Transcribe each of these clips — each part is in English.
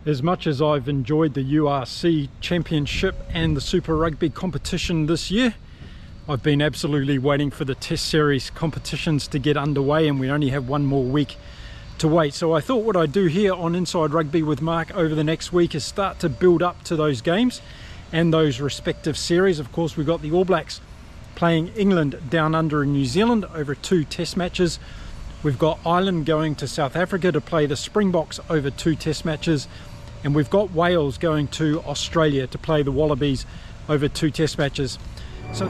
As much as I've enjoyed the URC Championship and the Super Rugby competition this year, I've been absolutely waiting for the Test Series competitions to get underway, and we only have one more week to wait. So I thought what I'd do here on Inside Rugby with Mark over the next week is start to build up to those games and those respective series. Of course, we've got the All Blacks playing England down under in New Zealand over 2 Test matches. We've got Ireland going to South Africa to play the Springboks over 2 Test matches. And we've got Wales going to Australia to play the Wallabies over 2 Test matches. So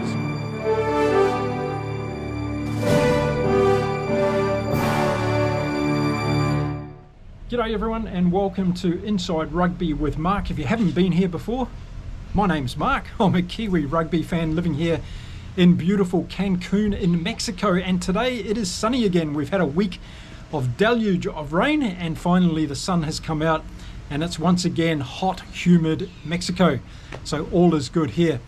G'day everyone, and welcome to Inside Rugby with Mark. If you haven't been here before, my name's Mark. I'm a Kiwi rugby fan living here in beautiful Cancun in Mexico, and today it is sunny again. We've had a week of deluge of rain, and finally the sun has come out, and it's once again hot, humid Mexico. So all is good here.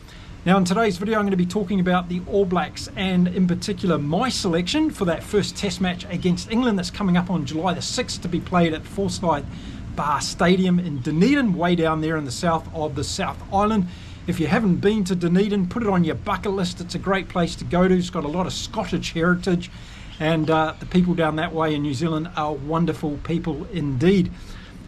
Now in today's video I'm going to be talking about the All Blacks, and in particular my selection for that first Test match against England that's coming up on July the 6th to be played at Forsyth Bar Stadium in Dunedin, way down there in the south of the South Island. If you haven't been to Dunedin, put it on your bucket list. It's a great place to go to. It's got a lot of Scottish heritage, and the people down that way in New Zealand are wonderful people indeed.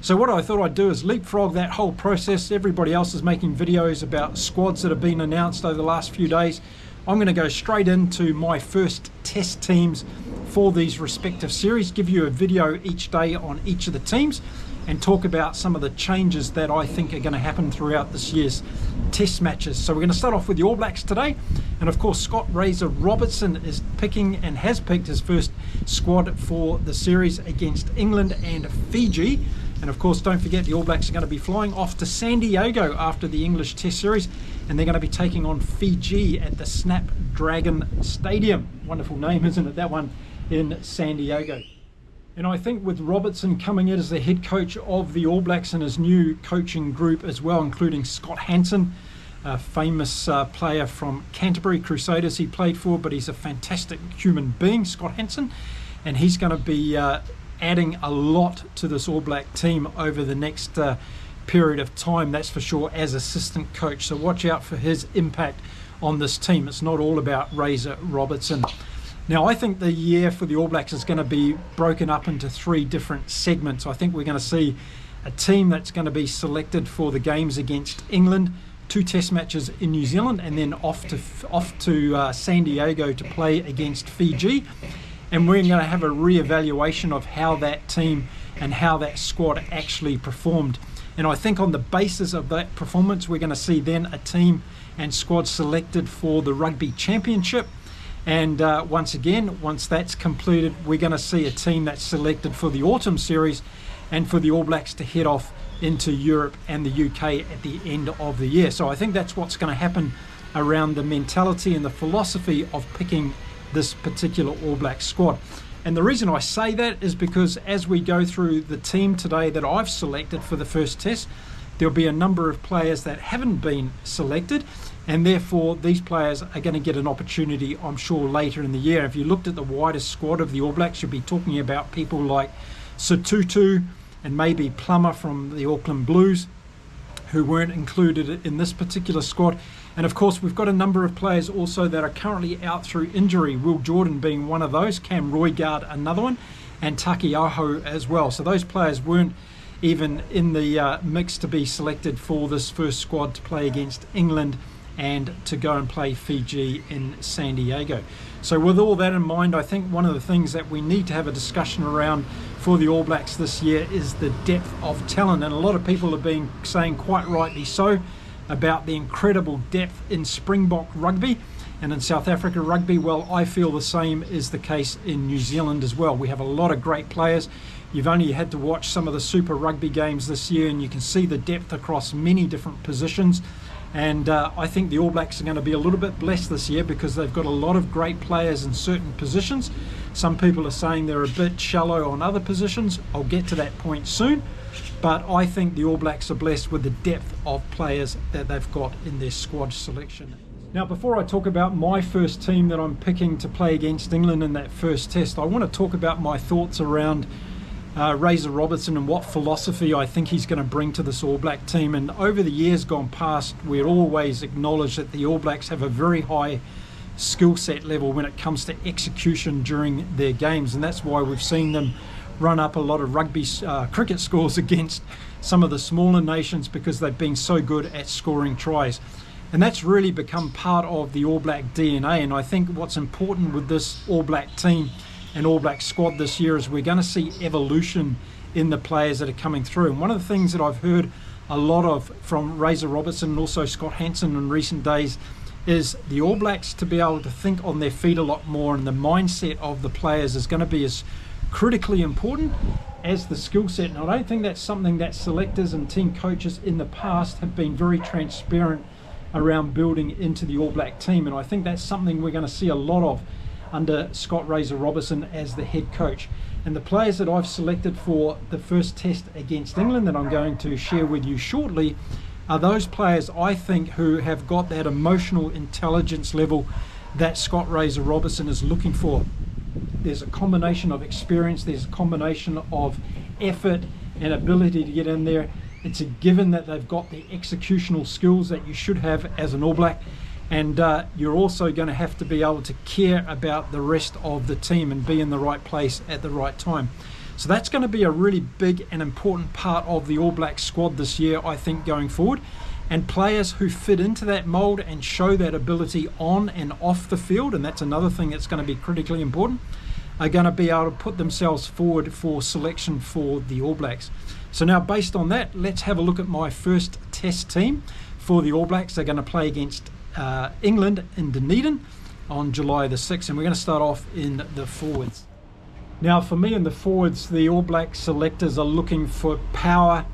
So what I thought I'd do is leapfrog that whole process. Everybody else is making videos about squads that have been announced over the last few days. I'm going to go straight into my first test teams for these respective series, give you a video each day on each of the teams, and talk about some of the changes that I think are going to happen throughout this year's test matches. So we're going to start off with the All Blacks today, and of course Scott Razor Robertson is picking and has picked his first squad for the series against England and Fiji. And of course, don't forget the All Blacks are going to be flying off to San Diego after the English Test Series, and they're going to be taking on Fiji at the Snapdragon Stadium. Wonderful name, isn't it, that one, in San Diego. And I think with Robertson coming in as the head coach of the All Blacks and his new coaching group as well, including Scott Hansen, a famous player from Canterbury Crusaders he played for, but he's a fantastic human being, Scott Hansen, and he's going to be adding a lot to this All Black team over the next period of time, that's for sure, as assistant coach. So watch out for his impact on this team. It's not all about Razor Robertson. Now I think the year for the All Blacks is going to be broken up into 3 different segments. I think we're going to see a team that's going to be selected for the games against England, 2 Test matches in New Zealand, and then off to San Diego to play against Fiji. And we're going to have a re-evaluation of how that team and how that squad actually performed. And I think on the basis of that performance, we're going to see then a team and squad selected for the Rugby Championship. And once again, once that's completed, we're going to see a team that's selected for the Autumn Series and for the All Blacks to head off into Europe and the UK at the end of the year. So I think that's what's going to happen around the mentality and the philosophy of picking this particular All Black squad. And the reason I say that is because as we go through the team today that I've selected for the first test, there'll be a number of players that haven't been selected, and therefore these players are going to get an opportunity, I'm sure, later in the year. If you looked at the widest squad of the All Blacks, you'll be talking about people like Satutu and maybe Plummer from the Auckland Blues, who weren't included in this particular squad. And of course we've got a number of players also that are currently out through injury, Will Jordan being one of those, Cam Roygaard another one, and Taki Aho as well. So those players weren't even in the mix to be selected for this first squad to play against England and to go and play Fiji in San Diego. So with all that in mind, I think one of the things that we need to have a discussion around for the All Blacks this year is the depth of talent. And a lot of people have been saying, quite rightly so, about the incredible depth in Springbok rugby and in South Africa rugby. Well, I feel the same is the case in New Zealand as well. We have a lot of great players. You've only had to watch some of the Super Rugby games this year and you can see the depth across many different positions. And I think the All Blacks are going to be a little bit blessed this year because they've got a lot of great players in certain positions. Some people are saying they're a bit shallow on other positions. I'll get to that point soon. But I think the All Blacks are blessed with the depth of players that they've got in their squad selection. Now, before I talk about my first team that I'm picking to play against England in that first test, I want to talk about my thoughts around Razor Robertson and what philosophy I think he's going to bring to this All Black team. And over the years gone past, we'd always acknowledged that the All Blacks have a very high skill set level when it comes to execution during their games, and that's why we've seen them run up a lot of cricket scores against some of the smaller nations, because they've been so good at scoring tries. And that's really become part of the All Black DNA. And I think what's important with this All Black team and All Black squad this year is we're going to see evolution in the players that are coming through. And one of the things that I've heard a lot of from Razor Robertson and also Scott Hansen in recent days is the All Blacks to be able to think on their feet a lot more, and the mindset of the players is going to be as critically important as the skill set. And I don't think that's something that selectors and team coaches in the past have been very transparent around building into the All Black team, and I think that's something we're going to see a lot of under Scott Razor Robertson as the head coach. And the players that I've selected for the first test against England that I'm going to share with you shortly are those players I think who have got that emotional intelligence level that Scott Razor Robertson is looking for. There's a combination of experience, there's a combination of effort and ability to get in there. It's a given that they've got the executional skills that you should have as an All Black, and you're also going to have to be able to care about the rest of the team and be in the right place at the right time. So that's going to be a really big and important part of the All Black squad this year, I think, going forward. And players who fit into that mould and show that ability on and off the field, and that's another thing that's going to be critically important, are going to be able to put themselves forward for selection for the All Blacks. So now, based on that, let's have a look at my first test team for the All Blacks. They're going to play against England in Dunedin on July the 6th, and we're going to start off in the forwards. Now, for me in the forwards, the All Black selectors are looking for power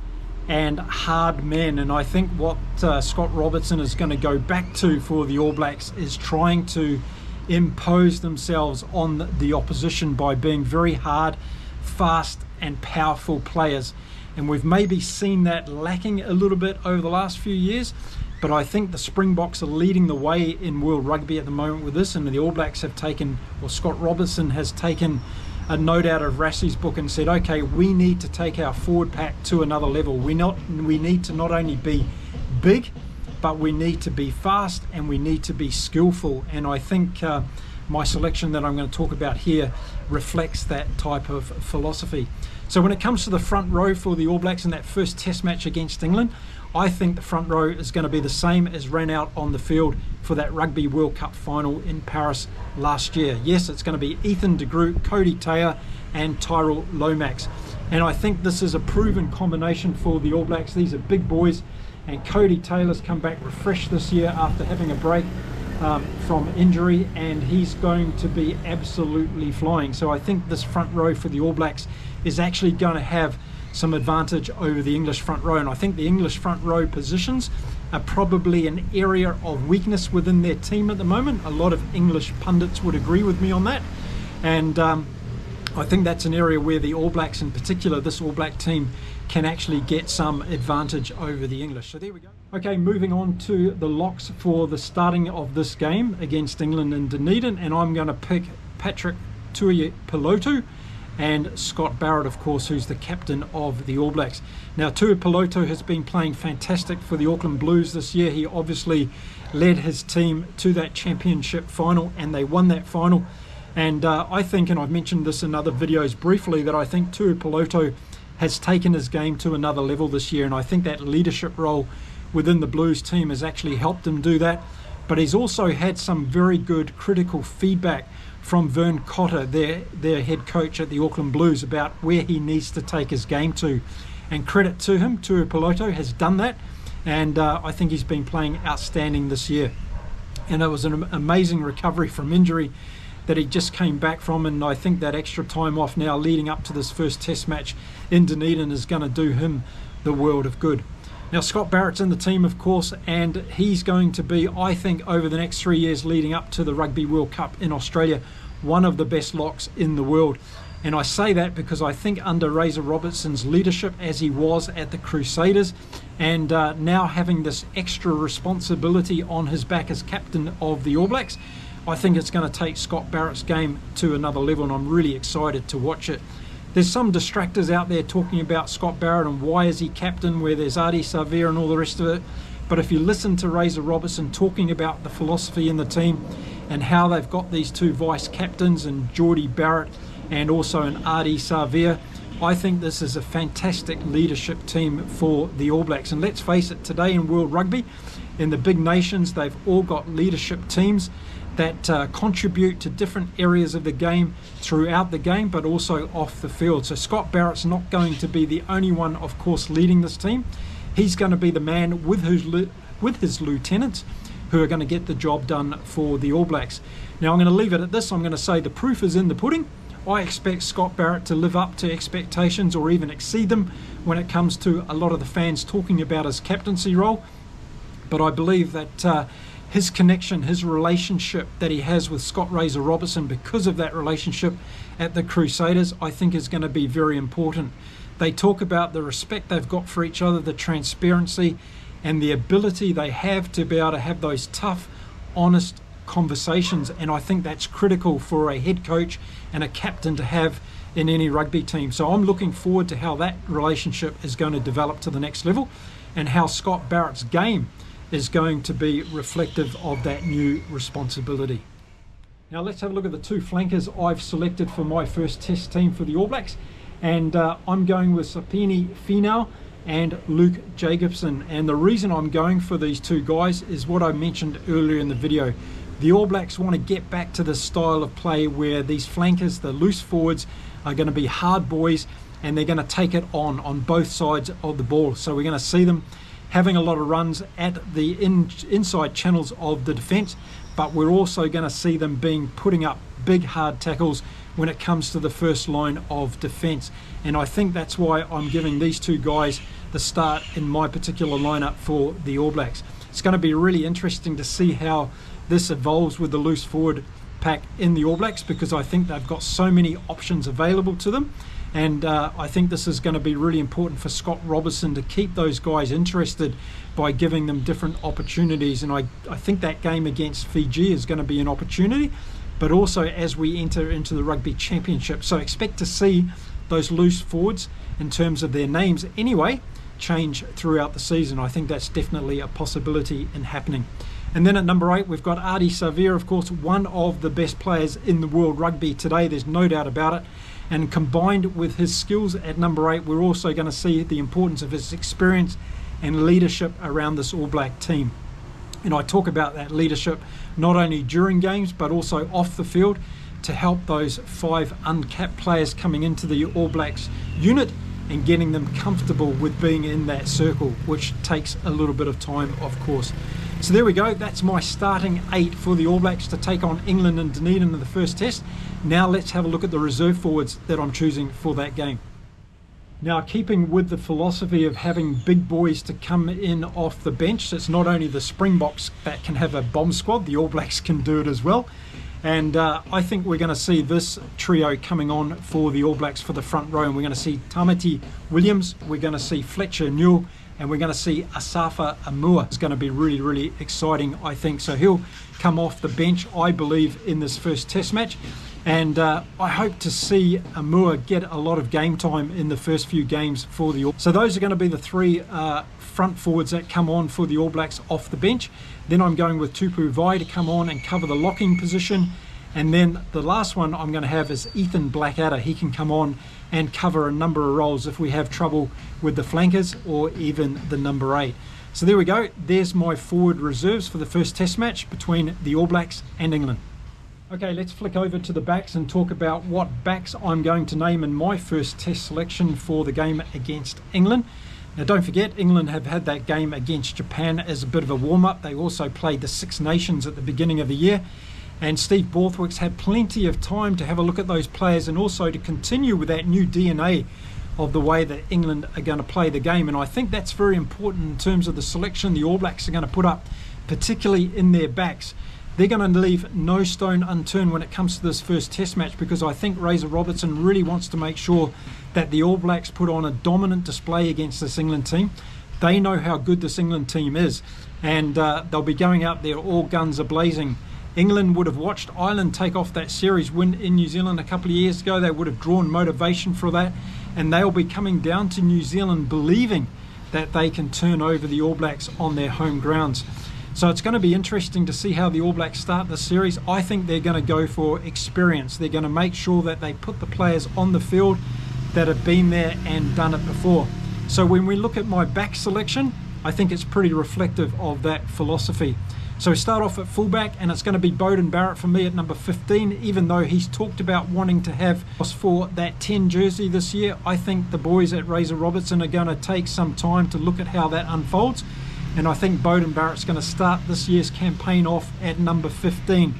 and hard men, and I think what Scott Robertson is going to go back to for the All Blacks is trying to impose themselves on the opposition by being very hard, fast and powerful players. And we've maybe seen that lacking a little bit over the last few years, but I think the Springboks are leading the way in World Rugby at the moment with this, and the All Blacks have taken, or Scott Robertson has taken a note out of Rassie's book and said, okay, we need to take our forward pack to another level. We need to not only be big, but we need to be fast and we need to be skillful. And I think my selection that I'm going to talk about here reflects that type of philosophy. So when it comes to the front row for the All Blacks in that first test match against England, I think the front row is going to be the same as ran out on the field for that Rugby World Cup final in Paris last year. Yes, it's going to be Ethan de Groot, Cody Taylor and Tyrell Lomax. And I think this is a proven combination for the All Blacks. These are big boys, and Cody Taylor's come back refreshed this year after having a break from injury, and he's going to be absolutely flying. So I think this front row for the All Blacks is actually going to have some advantage over the English front row, and I think the English front row positions are probably an area of weakness within their team at the moment. A lot of English pundits would agree with me on that, and I think that's an area where the All Blacks, in particular this All Black team, can actually get some advantage over the English. So there we go. Okay, moving on to the locks for the starting of this game against England in Dunedin, and I'm going to pick Patrick Tuipulotu and Scott Barrett, of course, who's the captain of the All Blacks. Now, Tuipulotu has been playing fantastic for the Auckland Blues this year. He obviously led his team to that championship final, and they won that final. And I think, and I've mentioned this in other videos briefly, that I think Tuipulotu has taken his game to another level this year, and I think that leadership role within the Blues team has actually helped him do that. But he's also had some very good critical feedback from Vern Cotter, their head coach at the Auckland Blues, about where he needs to take his game to. And credit to him, Tuipulotu has done that, and I think he's been playing outstanding this year. And it was an amazing recovery from injury that he just came back from, and I think that extra time off now leading up to this first test match in Dunedin is going to do him the world of good. Now, Scott Barrett's in the team, of course, and he's going to be, I think, over the next 3 years leading up to the Rugby World Cup in Australia, one of the best locks in the world. And I say that because I think under Razor Robertson's leadership, as he was at the Crusaders, and now having this extra responsibility on his back as captain of the All Blacks, I think it's going to take Scott Barrett's game to another level, and I'm really excited to watch it There's some distractors out there talking about Scott Barrett and why is he captain where there's Ardie Savea and all the rest of it. But if you listen to Razor Robertson talking about the philosophy in the team and how they've got these two vice captains and Geordie Barrett and also an Ardie Savea, I think this is a fantastic leadership team for the All Blacks. And let's face it, today in World Rugby, in the big nations, they've all got leadership teams that contribute to different areas of the game throughout the game, but also off the field. So Scott Barrett's not going to be the only one, of course, leading this team. He's going to be the man with his lieutenants who are going to get the job done for the All Blacks. Now I'm going to leave it at this. I'm going to say the proof is in the pudding. I expect Scott Barrett to live up to expectations or even exceed them when it comes to a lot of the fans talking about his captaincy role. But I believe that his connection, his relationship that he has with Scott Razor Robertson, because of that relationship at the Crusaders, I think is going to be very important. They talk about the respect they've got for each other, the transparency, and the ability they have to be able to have those tough, honest conversations. And I think that's critical for a head coach and a captain to have in any rugby team. So I'm looking forward to how that relationship is going to develop to the next level and how Scott Barrett's game is going to be reflective of that new responsibility. Now let's have a look at the two flankers I've selected for my first test team for the All Blacks. And I'm going with Sapini Finau and Luke Jacobson. And the reason I'm going for these two guys is what I mentioned earlier in the video. The All Blacks want to get back to the style of play where these flankers, the loose forwards, are going to be hard boys and they're going to take it on both sides of the ball. So we're going to see them having a lot of runs at the inside channels of the defence, but we're also going to see them putting up big hard tackles when it comes to the first line of defence. And I think that's why I'm giving these two guys the start in my particular lineup for the All Blacks. It's going to be really interesting to see how this evolves with the loose forward pack in the All Blacks, because I think they've got so many options available to them. And I think this is going to be really important for Scott Robertson to keep those guys interested by giving them different opportunities. And I think that game against Fiji is going to be an opportunity, but also as we enter into the Rugby Championship. So expect to see those loose forwards, in terms of their names anyway, change throughout the season. I think that's definitely a possibility in happening. And then at number 8, we've got Ardie Savea, of course, one of the best players in the world rugby today. There's no doubt about it. And combined with his skills at number 8, we're also going to see the importance of his experience and leadership around this All Black team. And I talk about that leadership not only during games but also off the field to help those 5 uncapped players coming into the All Blacks unit and getting them comfortable with being in that circle, which takes a little bit of time, of course. So there we go, that's my starting 8 for the All Blacks to take on England and Dunedin in the first test. Now let's have a look at the reserve forwards that I'm choosing for that game. Now, keeping with the philosophy of having big boys to come in off the bench, so it's not only the Springboks that can have a bomb squad, the All Blacks can do it as well. And I think we're going to see this trio coming on for the All Blacks for the front row. And we're going to see Tamati Williams, we're going to see Fletcher Newell, and we're going to see Asafa Amua. It's going to be really, really exciting, I think. So he'll come off the bench, I believe, in this first test match. And I hope to see Amua get a lot of game time in the first few games for the All Blacks. So those are going to be the 3 front forwards that come on for the All Blacks off the bench. Then I'm going with Tupu Vai to come on and cover the locking position. And then the last one I'm going to have is Ethan Blackadder. He can come on and cover a number of roles if we have trouble with the flankers or even the number 8. So there we go. There's my forward reserves for the first test match between the All Blacks and England. Okay, let's flick over to the backs and talk about what backs I'm going to name in my first test selection for the game against England. Now don't forget, England have had that game against Japan as a bit of a warm-up. They also played the Six Nations at the beginning of the year. And Steve Borthwick's had plenty of time to have a look at those players and also to continue with that new DNA of the way that England are going to play the game. And I think that's very important in terms of the selection the All Blacks are going to put up, particularly in their backs. They're going to leave no stone unturned when it comes to this first test match, because I think Razor Robertson really wants to make sure that the All Blacks put on a dominant display against this England team. They know how good this England team is, and they'll be going out there all guns a-blazing England would have watched Ireland take off that series win in New Zealand a couple of years ago. They would have drawn motivation for that, and they'll be coming down to New Zealand believing that they can turn over the All Blacks on their home grounds. So it's going to be interesting to see how the All Blacks start the series. I think they're going to go for experience. They're going to make sure that they put the players on the field that have been there and done it before. So when we look at my back selection, I think it's pretty reflective of that philosophy. So we start off at fullback, and it's going to be Beauden Barrett for me at number 15. Even though he's talked about wanting to have us for that 10 jersey this year, I think the boys at Razor Robertson are going to take some time to look at how that unfolds. And I think Beauden Barrett's going to start this year's campaign off at number 15.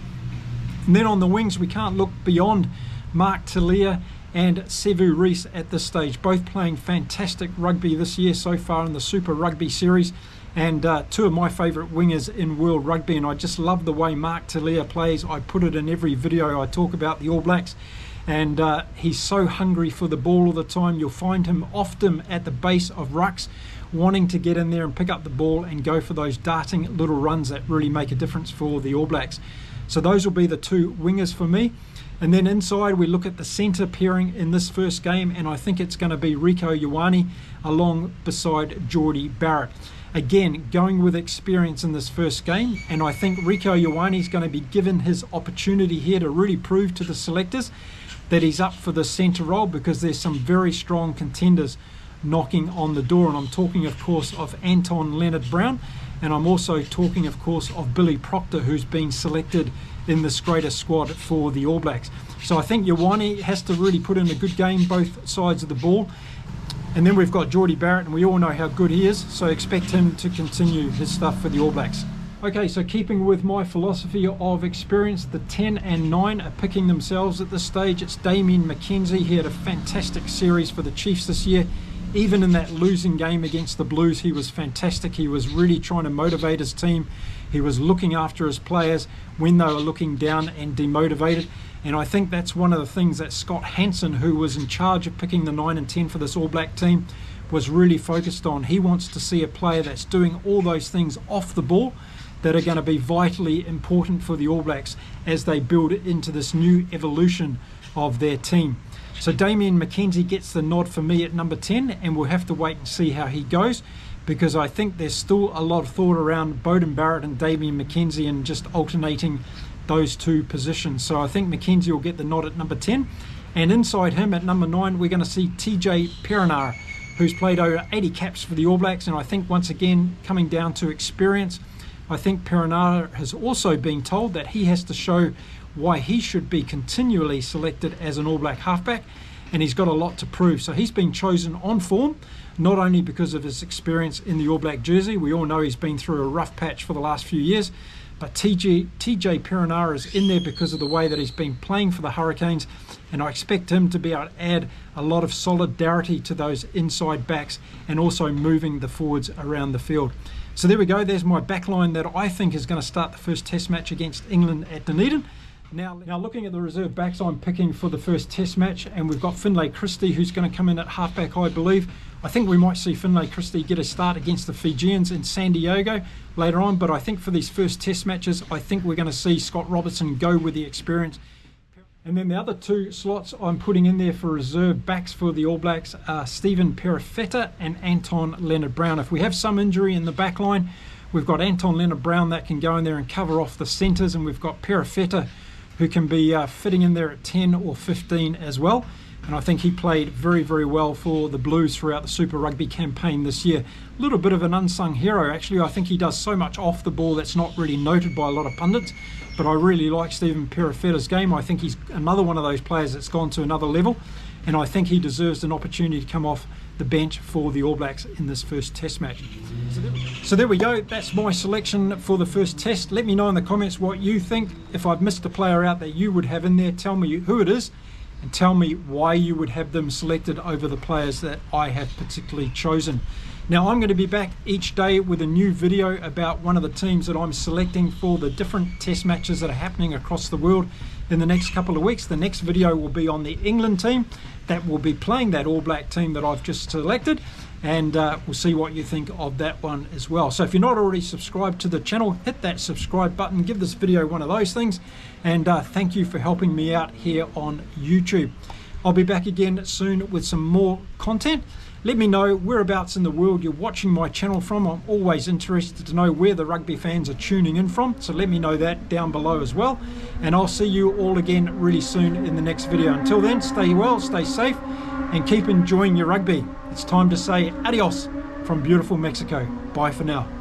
And then on the wings, we can't look beyond Mark Talia and Sevu Reece at this stage, both playing fantastic rugby this year so far in the Super Rugby series, and two of my favourite wingers in world rugby. And I just love the way Mark Talia plays. I put it in every video I talk about the All Blacks, and he's so hungry for the ball all the time. You'll find him often at the base of rucks, wanting to get in there and pick up the ball and go for those darting little runs that really make a difference for the All Blacks. So those will be the two wingers for me. And then inside, we look at the centre pairing in this first game, and I think it's going to be Rieko Ioane along beside Jordie Barrett. Again, going with experience in this first game, and I think Rieko Ioane is going to be given his opportunity here to really prove to the selectors that he's up for the centre role, because there's some very strong contenders knocking on the door. And I'm talking, of course, of Anton Leonard-Brown, and I'm also talking, of course, of Billy Proctor, who's been selected in this greatest squad for the All Blacks. So I think Ioane has to really put in a good game both sides of the ball. And then we've got Jordie Barrett, and we all know how good he is, so expect him to continue his stuff for the All Blacks. Okay, so keeping with my philosophy of experience, the 10 and 9 are picking themselves at this stage. It's Damien McKenzie. He had a fantastic series for the Chiefs this year. Even in that losing game against the Blues, he was fantastic. He was really trying to motivate his team. He was looking after his players when they were looking down and demotivated. And I think that's one of the things that Scott Hansen, who was in charge of picking the 9 and 10 for this All Black team, was really focused on. He wants to see a player that's doing all those things off the ball that are going to be vitally important for the All Blacks as they build into this new evolution of their team. So Damien McKenzie gets the nod for me at number 10, and we'll have to wait and see how he goes, because I think there's still a lot of thought around Beauden Barrett and Damien McKenzie and just alternating those two positions. So I think McKenzie will get the nod at number 10. And inside him at number 9, we're going to see TJ Perenara, who's played over 80 caps for the All Blacks. And I think once again, coming down to experience, I think Perenara has also been told that he has to show why he should be continually selected as an All Black halfback, and he's got a lot to prove. So he's been chosen on form, not only because of his experience in the All Black jersey. We all know he's been through a rough patch for the last few years, but TJ Perenara is in there because of the way that he's been playing for the Hurricanes, and I expect him to be able to add a lot of solidarity to those inside backs and also moving the forwards around the field. So there we go. There's my backline that I think is going to start the first Test match against England at Dunedin. Now looking at the reserve backs I'm picking for the first Test match, and we've got Finlay Christie, who's going to come in at halfback, I believe. I think we might see Finlay Christie get a start against the Fijians in San Diego later on, but I think for these first Test matches, I think we're going to see Scott Robertson go with the experience. And then the other two slots I'm putting in there for reserve backs for the All Blacks are Stephen Perifetta and Anton Leonard-Brown. If we have some injury in the back line, we've got Anton Leonard-Brown that can go in there and cover off the centres, and we've got Perifetta who can be fitting in there at 10 or 15 as well. And I think he played very, very well for the Blues throughout the Super Rugby campaign this year. A little bit of an unsung hero, actually. I think he does so much off the ball that's not really noted by a lot of pundits. But I really like Stephen Perifetta's game. I think he's another one of those players that's gone to another level. And I think he deserves an opportunity to come off the bench for the All Blacks in this first Test match. So there we go. That's my selection for the first Test. Let me know in the comments what you think. If I've missed a player out that you would have in there, tell me who it is, and tell me why you would have them selected over the players that I have particularly chosen. Now I'm going to be back each day with a new video about one of the teams that I'm selecting for the different Test matches that are happening across the world in the next couple of weeks. The next video will be on the England team that will be playing that All Black team that I've just selected, and we'll see what you think of that one as well. So if you're not already subscribed to the channel, hit that subscribe button, give this video one of those things, and thank you for helping me out here on YouTube. I'll be back again soon with some more content. Let me know whereabouts in the world you're watching my channel from. I'm always interested to know where the rugby fans are tuning in from, so let me know that down below as well. And I'll see you all again really soon in the next video. Until then, stay well, stay safe, and keep enjoying your rugby. It's time to say adios from beautiful Mexico. Bye for now.